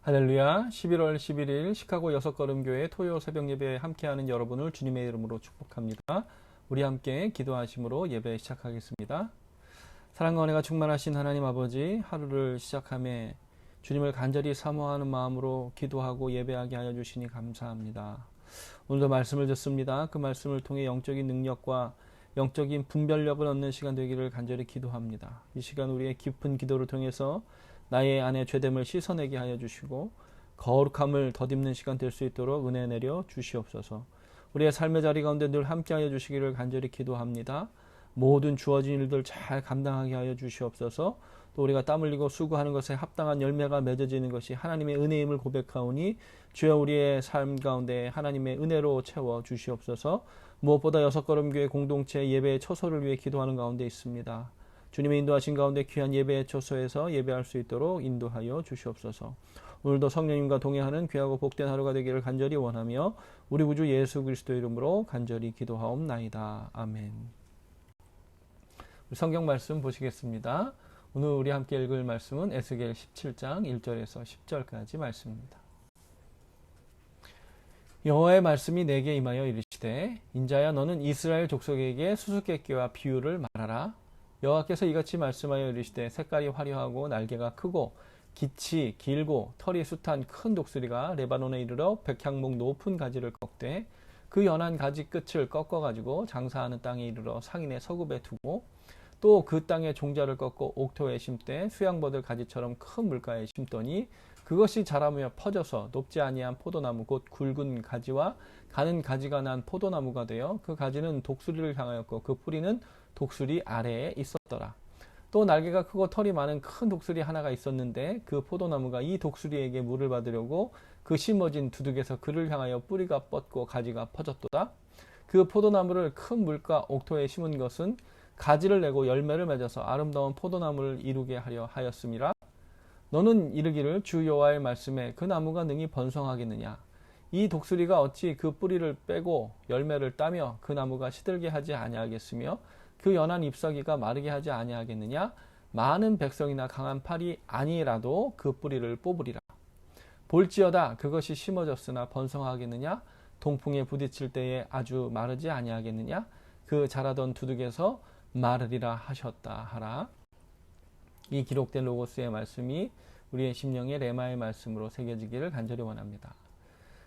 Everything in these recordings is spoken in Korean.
할렐루야. 11월 11일 시카고 여섯걸음교회 토요 새벽 예배에 함께하는 여러분을 주님의 이름으로 축복합니다. 우리 함께 기도하심으로 예배 시작하겠습니다. 사랑과 은혜가 충만하신 하나님 아버지, 하루를 시작함에 주님을 간절히 사모하는 마음으로 기도하고 예배하게 하여 주시니 감사합니다. 오늘도 말씀을 듣습니다. 그 말씀을 통해 영적인 능력과 영적인 분별력을 얻는 시간 되기를 간절히 기도합니다. 이 시간 우리의 깊은 기도를 통해서 나의 안에 죄됨을 씻어내게 하여 주시고 거룩함을 덧입는 시간 될 수 있도록 은혜 내려 주시옵소서. 우리의 삶의 자리 가운데 늘 함께 하여 주시기를 간절히 기도합니다. 모든 주어진 일들 잘 감당하게 하여 주시옵소서. 또 우리가 땀 흘리고 수고하는 것에 합당한 열매가 맺어지는 것이 하나님의 은혜임을 고백하오니 주여 우리의 삶 가운데 하나님의 은혜로 채워 주시옵소서. 무엇보다 여섯걸음교회 공동체 예배의 처소를 위해 기도하는 가운데 있습니다. 주님의 인도하신 가운데 귀한 예배의 처소에서 예배할 수 있도록 인도하여 주시옵소서. 오늘도 성령님과 동행하는 귀하고 복된 하루가 되기를 간절히 원하며 우리 구주 예수 그리스도 이름으로 간절히 기도하옵나이다. 아멘. 성경 말씀 보시겠습니다. 오늘 우리 함께 읽을 말씀은 에스겔 17장 1절에서 10절까지 말씀입니다. 여호와의 말씀이 내게 임하여 이르시되 인자야 너는 이스라엘 족속에게 수수께끼와 비유를 말하라. 여호와께서 이같이 말씀하여 이르시되 색깔이 화려하고 날개가 크고 깃이 길고 털이 숱한 큰 독수리가 레바논에 이르러 백향목 높은 가지를 꺾되 그 연한 가지 끝을 꺾어가지고 장사하는 땅에 이르러 상인의 서급에 두고 또 그 땅에 종자를 꺾고 옥토에 심되 수양버들 가지처럼 큰 물가에 심더니 그것이 자라며 퍼져서 높지 아니한 포도나무 곧 굵은 가지와 가는 가지가 난 포도나무가 되어 그 가지는 독수리를 향하였고 그 뿌리는 독수리 아래에 있었더라. 또 날개가 크고 털이 많은 큰 독수리 하나가 있었는데 그 포도나무가 이 독수리에게 물을 받으려고 그 심어진 두둑에서 그를 향하여 뿌리가 뻗고 가지가 퍼졌도다. 그 포도나무를 큰 물가 옥토에 심은 것은 가지를 내고 열매를 맺어서 아름다운 포도나무를 이루게 하려 하였음이라. 너는 이르기를 주 여호와의 말씀에 그 나무가 능히 번성하겠느냐. 이 독수리가 어찌 그 뿌리를 빼고 열매를 따며 그 나무가 시들게 하지 아니하겠으며 그 연한 잎사귀가 마르게 하지 아니하겠느냐. 많은 백성이나 강한 팔이 아니라도 그 뿌리를 뽑으리라. 볼지어다 그것이 심어졌으나 번성하겠느냐. 동풍에 부딪힐 때에 아주 마르지 아니하겠느냐. 그 자라던 두둑에서 마르리라 하셨다 하라. 이 기록된 로고스의 말씀이 우리의 심령에 레마의 말씀으로 새겨지기를 간절히 원합니다.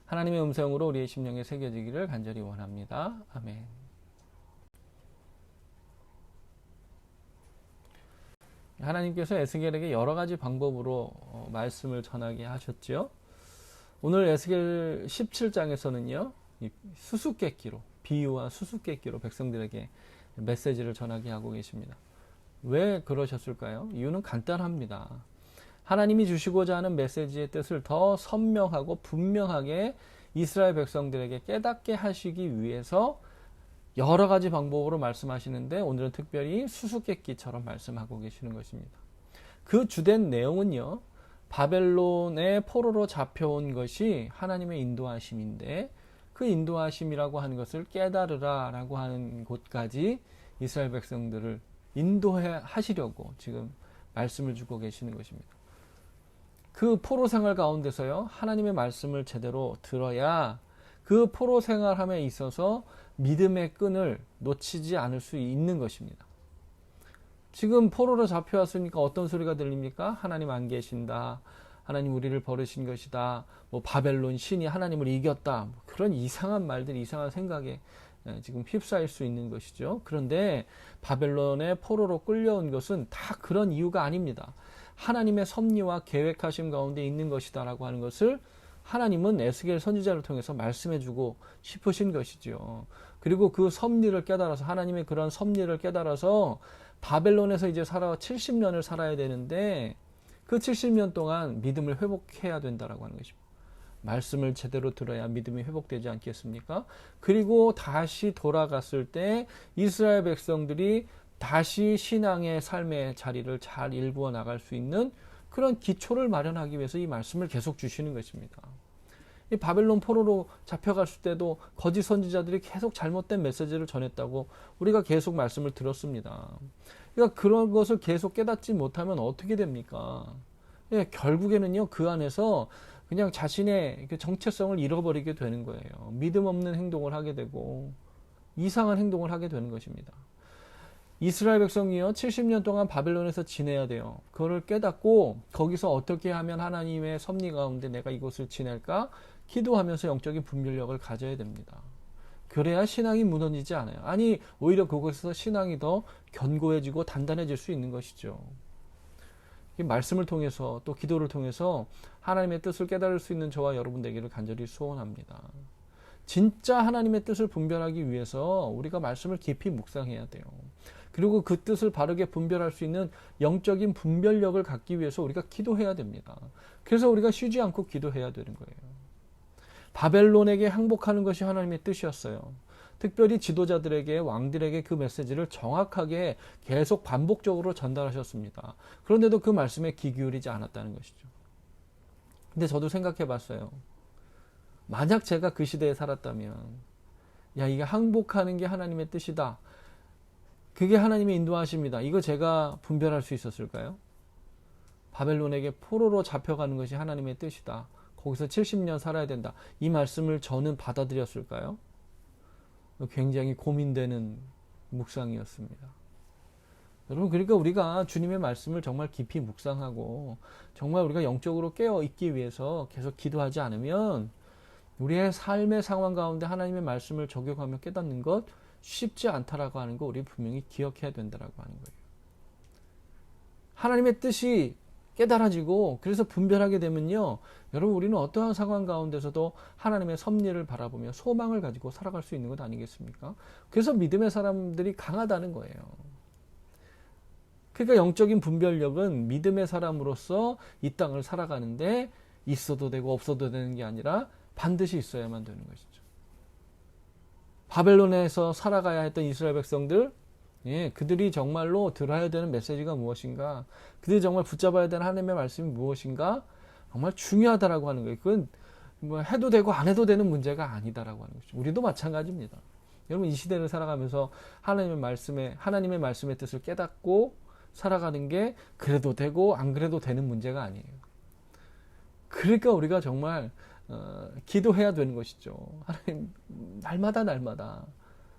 하나님의 음성으로 우리의 심령에 새겨지기를 간절히 원합니다. 아멘. 하나님께서 에스겔에게 여러 가지 방법으로 말씀을 전하게 하셨지요. 오늘 에스겔 17장에서는요. 수수께끼로 비유와 수수께끼로 백성들에게 메시지를 전하게 하고 계십니다. 왜 그러셨을까요? 이유는 간단합니다. 하나님이 주시고자 하는 메시지의 뜻을 더 선명하고 분명하게 이스라엘 백성들에게 깨닫게 하시기 위해서 여러 가지 방법으로 말씀하시는데 오늘은 특별히 수수께끼처럼 말씀하고 계시는 것입니다. 그 주된 내용은요. 바벨론의 포로로 잡혀온 것이 하나님의 인도하심인데 그 인도하심이라고 하는 것을 깨달으라 라고 하는 곳까지 이스라엘 백성들을 인도하시려고 지금 말씀을 주고 계시는 것입니다. 그 포로 생활 가운데서요. 하나님의 말씀을 제대로 들어야 그 포로 생활함에 있어서 믿음의 끈을 놓치지 않을 수 있는 것입니다. 지금 포로로 잡혀왔으니까 어떤 소리가 들립니까? 하나님 안 계신다. 하나님 우리를 버리신 것이다. 바벨론 신이 하나님을 이겼다. 그런 이상한 말들, 이상한 생각에 지금 휩싸일 수 있는 것이죠. 그런데 바벨론의 포로로 끌려온 것은 다 그런 이유가 아닙니다. 하나님의 섭리와 계획하심 가운데 있는 것이다 라고 하는 것을 하나님은 에스겔 선지자를 통해서 말씀해주고 싶으신 것이죠. 그리고 그 섭리를 깨달아서 하나님의 그런 섭리를 깨달아서 바벨론에서 이제 70년을 살아야 되는데 그 70년 동안 믿음을 회복해야 된다라고 하는 것입니다. 말씀을 제대로 들어야 믿음이 회복되지 않겠습니까? 그리고 다시 돌아갔을 때 이스라엘 백성들이 다시 신앙의 삶의 자리를 잘 일구어 나갈 수 있는 그런 기초를 마련하기 위해서 이 말씀을 계속 주시는 것입니다. 이 바벨론 포로로 잡혀갔을 때도 거짓 선지자들이 계속 잘못된 메시지를 전했다고 우리가 계속 말씀을 들었습니다. 그러니까 그런 것을 계속 깨닫지 못하면 어떻게 됩니까? 예, 결국에는요, 그 안에서 그냥 자신의 그 정체성을 잃어버리게 되는 거예요. 믿음 없는 행동을 하게 되고, 이상한 행동을 하게 되는 것입니다. 이스라엘 백성이요, 70년 동안 바벨론에서 지내야 돼요. 그거를 깨닫고, 거기서 어떻게 하면 하나님의 섭리 가운데 내가 이곳을 지낼까? 기도하면서 영적인 분별력을 가져야 됩니다. 그래야 신앙이 무너지지 않아요. 아니, 오히려 그곳에서 신앙이 더 견고해지고 단단해질 수 있는 것이죠. 이 말씀을 통해서 또 기도를 통해서 하나님의 뜻을 깨달을 수 있는 저와 여러분 되기를 간절히 소원합니다. 진짜 하나님의 뜻을 분별하기 위해서 우리가 말씀을 깊이 묵상해야 돼요. 그리고 그 뜻을 바르게 분별할 수 있는 영적인 분별력을 갖기 위해서 우리가 기도해야 됩니다. 그래서 우리가 쉬지 않고 기도해야 되는 거예요. 바벨론에게 항복하는 것이 하나님의 뜻이었어요. 특별히 지도자들에게, 왕들에게 그 메시지를 정확하게 계속 반복적으로 전달하셨습니다. 그런데도 그 말씀에 귀 기울이지 않았다는 것이죠. 근데 저도 생각해 봤어요. 만약 제가 그 시대에 살았다면, 야, 이게 항복하는 게 하나님의 뜻이다. 그게 하나님의 인도하십니다. 이거 제가 분별할 수 있었을까요? 바벨론에게 포로로 잡혀가는 것이 하나님의 뜻이다. 거기서 70년 살아야 된다. 이 말씀을 저는 받아들였을까요? 굉장히 고민되는 묵상이었습니다. 여러분, 그러니까 우리가 주님의 말씀을 정말 깊이 묵상하고 정말 우리가 영적으로 깨어 있기 위해서 계속 기도하지 않으면 우리의 삶의 상황 가운데 하나님의 말씀을 적용하며 깨닫는 것 쉽지 않다라고 하는 거 우리 분명히 기억해야 된다라고 하는 거예요. 하나님의 뜻이 깨달아지고 그래서 분별하게 되면요, 여러분, 우리는 어떠한 상황 가운데서도 하나님의 섭리를 바라보며 소망을 가지고 살아갈 수 있는 것 아니겠습니까? 그래서 믿음의 사람들이 강하다는 거예요. 그러니까 영적인 분별력은 믿음의 사람으로서 이 땅을 살아가는데 있어도 되고 없어도 되는 게 아니라 반드시 있어야만 되는 것이죠. 바벨론에서 살아가야 했던 이스라엘 백성들, 예, 그들이 정말로 들어야 되는 메시지가 무엇인가, 그들이 정말 붙잡아야 되는 하나님의 말씀이 무엇인가, 정말 중요하다라고 하는 거예요. 그건 뭐 해도 되고 안 해도 되는 문제가 아니다라고 하는 것이죠. 우리도 마찬가지입니다. 여러분, 이 시대를 살아가면서 하나님의 말씀의 뜻을 깨닫고 살아가는 게 그래도 되고 안 그래도 되는 문제가 아니에요. 그러니까 우리가 정말 기도해야 되는 것이죠. 하나님, 날마다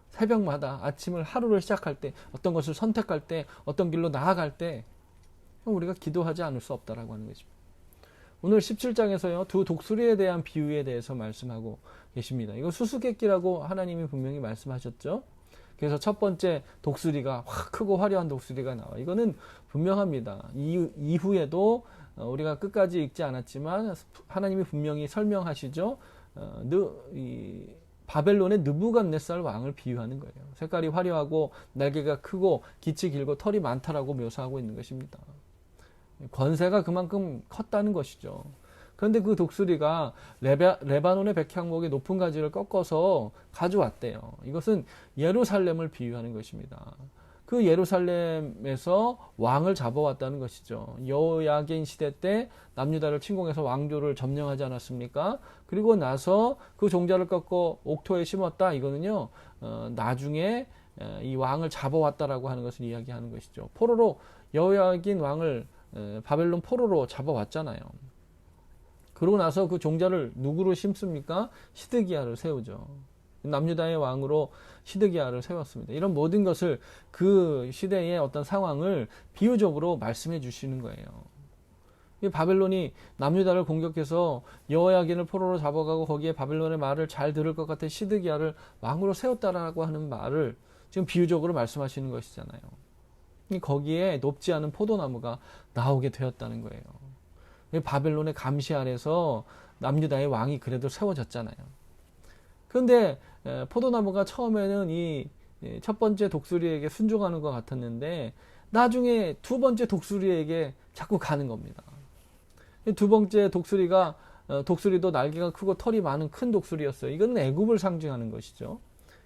새벽마다 아침을 하루를 시작할 때, 어떤 것을 선택할 때, 어떤 길로 나아갈 때 우리가 기도하지 않을 수 없다라고 하는 것입니다. 오늘 17장에서요, 두 독수리에 대한 비유에 대해서 말씀하고 계십니다. 이거 수수께끼라고 하나님이 분명히 말씀하셨죠. 그래서 첫 번째 독수리가 확 크고 화려한 독수리가 나와. 이거는 분명합니다. 이후에도 우리가 끝까지 읽지 않았지만 하나님이 분명히 설명하시죠. 바벨론의 느부갓네살 왕을 비유하는 거예요. 색깔이 화려하고 날개가 크고 깃이 길고 털이 많다라고 묘사하고 있는 것입니다. 권세가 그만큼 컸다는 것이죠. 그런데 그 독수리가 레바논의 백향목의 높은 가지를 꺾어서 가져왔대요. 이것은 예루살렘을 비유하는 것입니다. 그 예루살렘에서 왕을 잡아왔다는 것이죠. 여호야긴 시대 때 남유다를 침공해서 왕조를 점령하지 않았습니까? 그리고 나서 그 종자를 꺾고 옥토에 심었다. 이거는요, 나중에 이 왕을 잡아왔다라고 하는 것을 이야기하는 것이죠. 포로로 여호야긴 왕을 바벨론 포로로 잡아왔잖아요. 그러고 나서 그 종자를 누구로 심습니까? 시드기야를 세우죠. 남유다의 왕으로 시드기야를 세웠습니다. 이런 모든 것을 그 시대의 어떤 상황을 비유적으로 말씀해 주시는 거예요. 바벨론이 남유다를 공격해서 여호야긴을 포로로 잡아가고 거기에 바벨론의 말을 잘 들을 것 같은 시드기야를 왕으로 세웠다라고 하는 말을 지금 비유적으로 말씀하시는 것이잖아요. 거기에 높지 않은 포도나무가 나오게 되었다는 거예요. 바벨론의 감시 아래서 남유다의 왕이 그래도 세워졌잖아요. 그런데 포도나무가 처음에는 이 첫 번째 독수리에게 순종하는 것 같았는데 나중에 두 번째 독수리에게 자꾸 가는 겁니다. 두 번째 독수리도 날개가 크고 털이 많은 큰 독수리였어요. 이건 애굽을 상징하는 것이죠.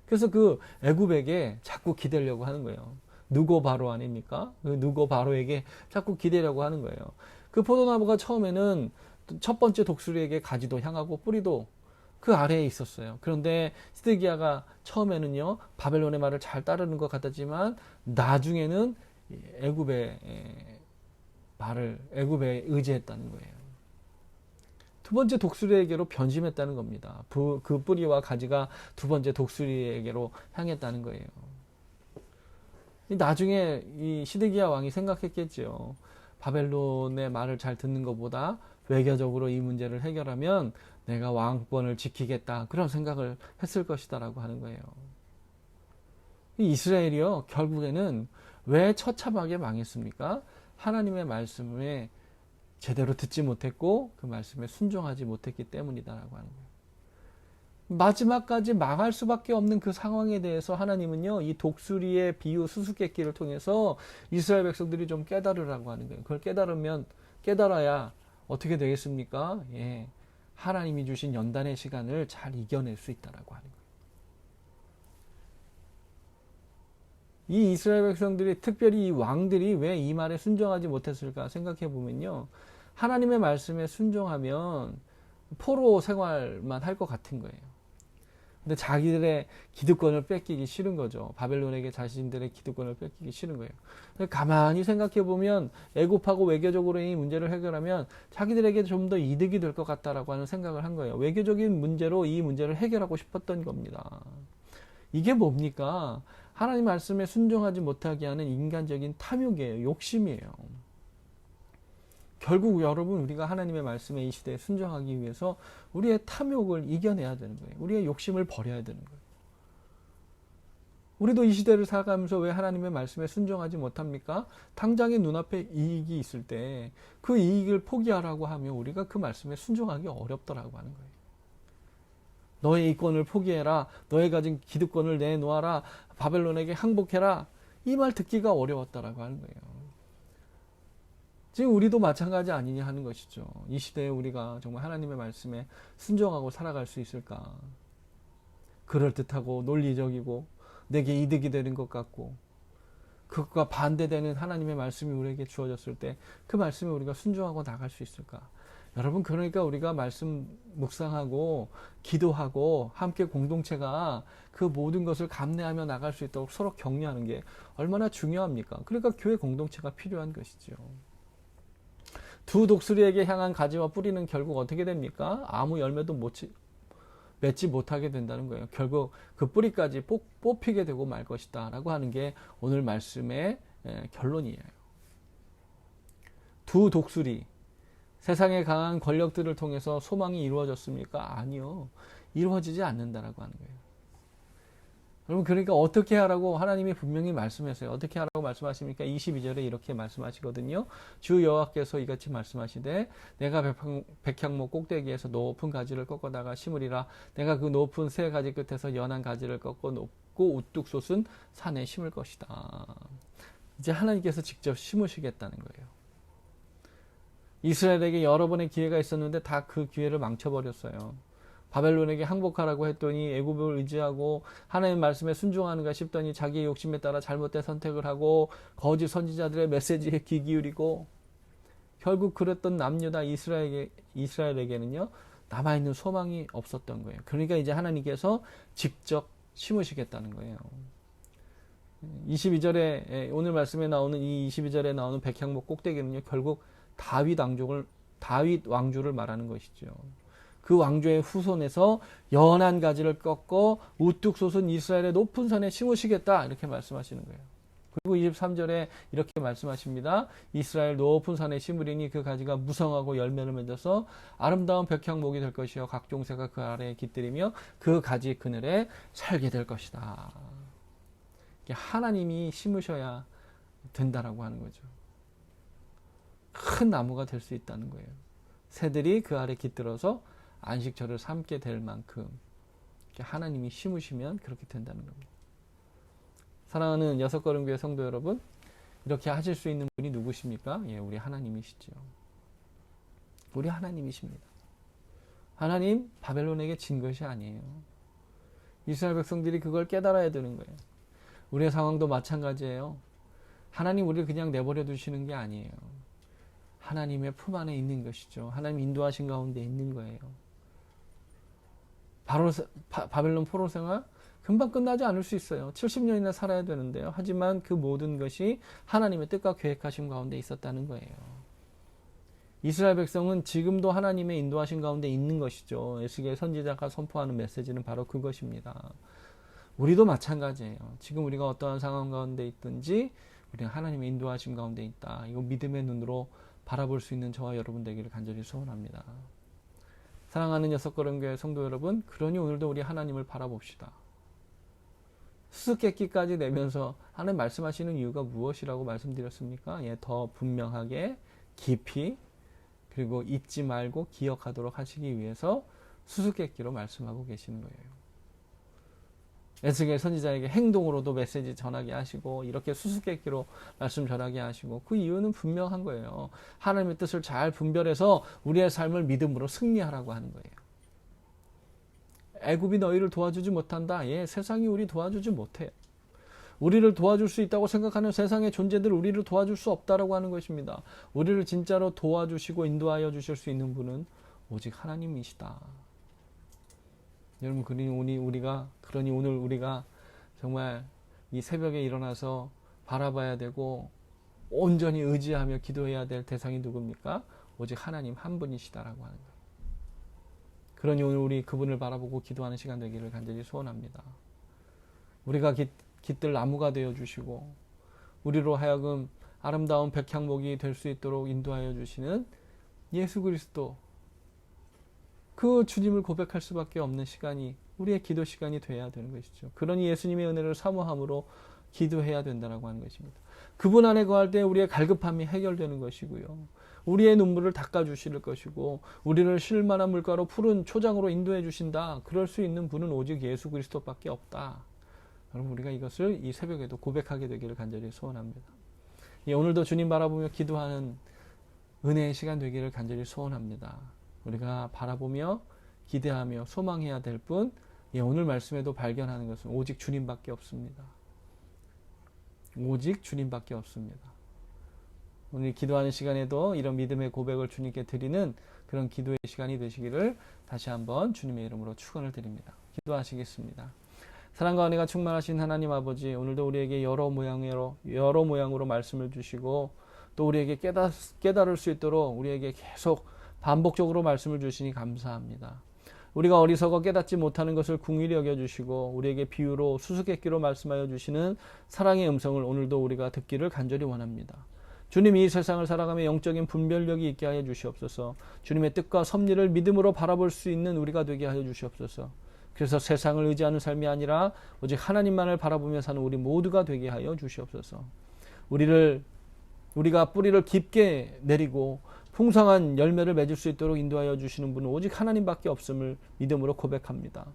그래서 그 애굽에게 자꾸 기대려고 하는 거예요. 누고 바로 아닙니까? 그 누고 바로에게 자꾸 기대려고 하는 거예요. 그 포도나무가 처음에는 첫 번째 독수리에게 가지도 향하고 뿌리도 그 아래에 있었어요. 그런데 시드기야가 처음에는요, 바벨론의 말을 잘 따르는 것 같았지만 나중에는 애굽의 말을 애굽에 의지했다는 거예요. 두 번째 독수리에게로 변심했다는 겁니다. 그 뿌리와 가지가 두 번째 독수리에게로 향했다는 거예요. 나중에 이 시드기야 왕이 생각했겠죠. 바벨론의 말을 잘 듣는 것보다 외교적으로 이 문제를 해결하면 내가 왕권을 지키겠다. 그런 생각을 했을 것이다라고 하는 거예요. 이스라엘이요, 결국에는 왜 처참하게 망했습니까? 하나님의 말씀에 제대로 듣지 못했고 그 말씀에 순종하지 못했기 때문이다라고 하는 거예요. 마지막까지 망할 수밖에 없는 그 상황에 대해서 하나님은요, 이 독수리의 비유 수수께끼를 통해서 이스라엘 백성들이 좀 깨달으라고 하는 거예요. 그걸 깨달아야 어떻게 되겠습니까? 예, 하나님이 주신 연단의 시간을 잘 이겨낼 수 있다라고 하는 거예요. 이 이스라엘 백성들이, 특별히 이 왕들이 왜 이 말에 순종하지 못했을까 생각해 보면요, 하나님의 말씀에 순종하면 포로 생활만 할 것 같은 거예요. 근데 자기들의 기득권을 뺏기기 싫은 거죠. 바벨론에게 자신들의 기득권을 뺏기기 싫은 거예요. 가만히 생각해 보면 애굽하고 외교적으로 이 문제를 해결하면 자기들에게 좀 더 이득이 될 것 같다라고 하는 생각을 한 거예요. 외교적인 문제로 이 문제를 해결하고 싶었던 겁니다. 이게 뭡니까? 하나님 말씀에 순종하지 못하게 하는 인간적인 탐욕이에요. 욕심이에요. 결국 여러분, 우리가 하나님의 말씀에 이 시대에 순종하기 위해서 우리의 탐욕을 이겨내야 되는 거예요. 우리의 욕심을 버려야 되는 거예요. 우리도 이 시대를 살아가면서 왜 하나님의 말씀에 순종하지 못합니까? 당장의 눈앞에 이익이 있을 때 그 이익을 포기하라고 하면 우리가 그 말씀에 순종하기 어렵더라고 하는 거예요. 너의 이권을 포기해라. 너의 가진 기득권을 내놓아라. 바벨론에게 항복해라. 이 말 듣기가 어려웠다라고 하는 거예요. 지금 우리도 마찬가지 아니냐 하는 것이죠. 이 시대에 우리가 정말 하나님의 말씀에 순종하고 살아갈 수 있을까? 그럴듯하고 논리적이고 내게 이득이 되는 것 같고 그것과 반대되는 하나님의 말씀이 우리에게 주어졌을 때 그 말씀에 우리가 순종하고 나갈 수 있을까? 여러분, 그러니까 우리가 말씀 묵상하고 기도하고 함께 공동체가 그 모든 것을 감내하며 나갈 수 있도록 서로 격려하는 게 얼마나 중요합니까? 그러니까 교회 공동체가 필요한 것이죠. 두 독수리에게 향한 가지와 뿌리는 결국 어떻게 됩니까? 아무 열매도 맺지 못하게 된다는 거예요. 결국 그 뿌리까지 뽑히게 되고 말 것이다 라고 하는 게 오늘 말씀의 결론이에요. 두 독수리, 세상의 강한 권력들을 통해서 소망이 이루어졌습니까? 아니요. 이루어지지 않는다라고 하는 거예요. 여러분, 그러니까 어떻게 하라고 하나님이 분명히 말씀하세요. 어떻게 하라고 말씀하십니까? 22절에 이렇게 말씀하시거든요. 주 여호와께서 이같이 말씀하시되 내가 백향목 꼭대기에서 높은 가지를 꺾어다가 심으리라. 내가 그 높은 새 가지 끝에서 연한 가지를 꺾고 높고 우뚝 솟은 산에 심을 것이다. 이제 하나님께서 직접 심으시겠다는 거예요. 이스라엘에게 여러 번의 기회가 있었는데 다 그 기회를 망쳐버렸어요. 바벨론에게 항복하라고 했더니 애굽을 의지하고 하나님의 말씀에 순종하는가 싶더니 자기의 욕심에 따라 잘못된 선택을 하고 거짓 선지자들의 메시지에 귀 기울이고 결국 그랬던 남유다 이스라엘에게는요, 남아있는 소망이 없었던 거예요. 그러니까 이제 하나님께서 직접 심으시겠다는 거예요. 22절에 오늘 말씀에 나오는 이 22절에 나오는 백향목 꼭대기는요, 결국 다윗 왕조를 말하는 것이죠. 그 왕조의 후손에서 연한 가지를 꺾고 우뚝 솟은 이스라엘의 높은 산에 심으시겠다 이렇게 말씀하시는 거예요. 그리고 23절에 이렇게 말씀하십니다. 이스라엘 높은 산에 심으리니 그 가지가 무성하고 열매를 맺어서 아름다운 백향목이 될 것이요 각종 새가 그 아래에 깃들이며 그 가지 그늘에 살게 될 것이다. 하나님이 심으셔야 된다라고 하는 거죠. 큰 나무가 될 수 있다는 거예요. 새들이 그 아래 깃들어서 안식처를 삼게 될 만큼 하나님이 심으시면 그렇게 된다는 겁니다. 사랑하는 여섯걸음교회 성도 여러분, 이렇게 하실 수 있는 분이 누구십니까? 예, 우리 하나님이시죠. 우리 하나님이십니다. 하나님, 바벨론에게 진 것이 아니에요. 이스라엘 백성들이 그걸 깨달아야 되는 거예요. 우리의 상황도 마찬가지예요. 하나님 우리를 그냥 내버려 두시는 게 아니에요. 하나님의 품 안에 있는 것이죠. 하나님 인도하신 가운데 있는 거예요. 바벨론 포로 생활 금방 끝나지 않을 수 있어요. 70년이나 살아야 되는데요. 하지만 그 모든 것이 하나님의 뜻과 계획하심 가운데 있었다는 거예요. 이스라엘 백성은 지금도 하나님의 인도하신 가운데 있는 것이죠. 에스겔 선지자가 선포하는 메시지는 바로 그것입니다. 우리도 마찬가지예요. 지금 우리가 어떠한 상황 가운데 있든지 우리는 하나님의 인도하심 가운데 있다. 이거 믿음의 눈으로 바라볼 수 있는 저와 여러분 되기를 간절히 소원합니다. 사랑하는 여섯걸음교회 성도 여러분, 그러니 오늘도 우리 하나님을 바라봅시다. 수수께끼까지 내면서 하나님 말씀하시는 이유가 무엇이라고 말씀드렸습니까? 예, 더 분명하게 깊이 그리고 잊지 말고 기억하도록 하시기 위해서 수수께끼로 말씀하고 계시는 거예요. 에스겔 선지자에게 행동으로도 메시지 전하게 하시고 이렇게 수수께끼로 말씀 전하게 하시고 그 이유는 분명한 거예요. 하나님의 뜻을 잘 분별해서 우리의 삶을 믿음으로 승리하라고 하는 거예요. 애굽이 너희를 도와주지 못한다. 예, 세상이 우리 도와주지 못해요. 우리를 도와줄 수 있다고 생각하는 세상의 존재들 우리를 도와줄 수 없다라고 하는 것입니다. 우리를 진짜로 도와주시고 인도하여 주실 수 있는 분은 오직 하나님이시다. 여러분, 그러니 오늘 우리가 정말 이 새벽에 일어나서 바라봐야 되고 온전히 의지하며 기도해야 될 대상이 누굽니까? 오직 하나님 한 분이시다라고 하는 거예요. 그러니 오늘 우리 그분을 바라보고 기도하는 시간 되기를 간절히 소원합니다. 우리가 깃들 나무가 되어 주시고 우리로 하여금 아름다운 백향목이 될 수 있도록 인도하여 주시는 예수 그리스도, 그 주님을 고백할 수밖에 없는 시간이 우리의 기도 시간이 돼야 되는 것이죠. 그러니 예수님의 은혜를 사모함으로 기도해야 된다고 하는 것입니다. 그분 안에 거할 때 우리의 갈급함이 해결되는 것이고요. 우리의 눈물을 닦아주실 것이고 우리를 쉴만한 물가로 푸른 초장으로 인도해 주신다. 그럴 수 있는 분은 오직 예수 그리스도밖에 없다. 여러분, 우리가 이것을 이 새벽에도 고백하게 되기를 간절히 소원합니다. 오늘도 주님 바라보며 기도하는 은혜의 시간 되기를 간절히 소원합니다. 우리가 바라보며 기대하며 소망해야 될 분, 오늘 말씀에도 발견하는 것은 오직 주님밖에 없습니다. 오직 주님밖에 없습니다. 오늘 기도하는 시간에도 이런 믿음의 고백을 주님께 드리는 그런 기도의 시간이 되시기를 다시 한번 주님의 이름으로 축원을 드립니다. 기도하시겠습니다. 사랑과 은혜가 충만하신 하나님 아버지, 오늘도 우리에게 여러 모양으로 말씀을 주시고 또 우리에게 깨달을 수 있도록 우리에게 계속 반복적으로 말씀을 주시니 감사합니다. 우리가 어리석어 깨닫지 못하는 것을 긍휼히 여겨주시고 우리에게 비유로 수수께끼로 말씀하여 주시는 사랑의 음성을 오늘도 우리가 듣기를 간절히 원합니다. 주님, 이 세상을 살아가며 영적인 분별력이 있게 하여 주시옵소서. 주님의 뜻과 섭리를 믿음으로 바라볼 수 있는 우리가 되게 하여 주시옵소서. 그래서 세상을 의지하는 삶이 아니라 오직 하나님만을 바라보며 사는 우리 모두가 되게 하여 주시옵소서. 우리가 뿌리를 깊게 내리고 풍성한 열매를 맺을 수 있도록 인도하여 주시는 분은 오직 하나님밖에 없음을 믿음으로 고백합니다.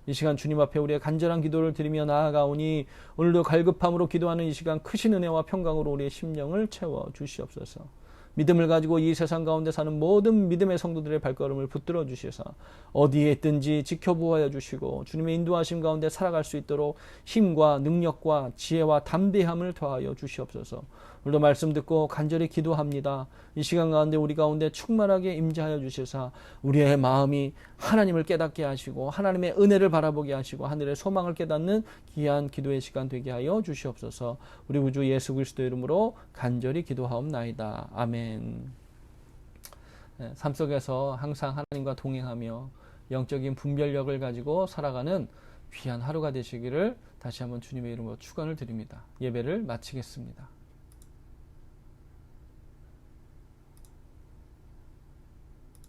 이 시간 주님 앞에 우리의 간절한 기도를 드리며 나아가오니 오늘도 갈급함으로 기도하는 이 시간 크신 은혜와 평강으로 우리의 심령을 채워 주시옵소서. 믿음을 가지고 이 세상 가운데 사는 모든 믿음의 성도들의 발걸음을 붙들어 주셔서 어디에 있든지 지켜보아야 주시고 주님의 인도하심 가운데 살아갈 수 있도록 힘과 능력과 지혜와 담대함을 더하여 주시옵소서. 오늘도 말씀 듣고 간절히 기도합니다. 이 시간 가운데 우리 가운데 충만하게 임재하여 주셔서 우리의 마음이 하나님을 깨닫게 하시고 하나님의 은혜를 바라보게 하시고 하늘의 소망을 깨닫는 귀한 기도의 시간 되게 하여 주시옵소서. 우리 구주 예수 그리스도 이름으로 간절히 기도하옵나이다. 아멘. 삶 속에서 항상 하나님과 동행하며 영적인 분별력을 가지고 살아가는 귀한 하루가 되시기를 다시 한번 주님의 이름으로 축원을 드립니다. 예배를 마치겠습니다.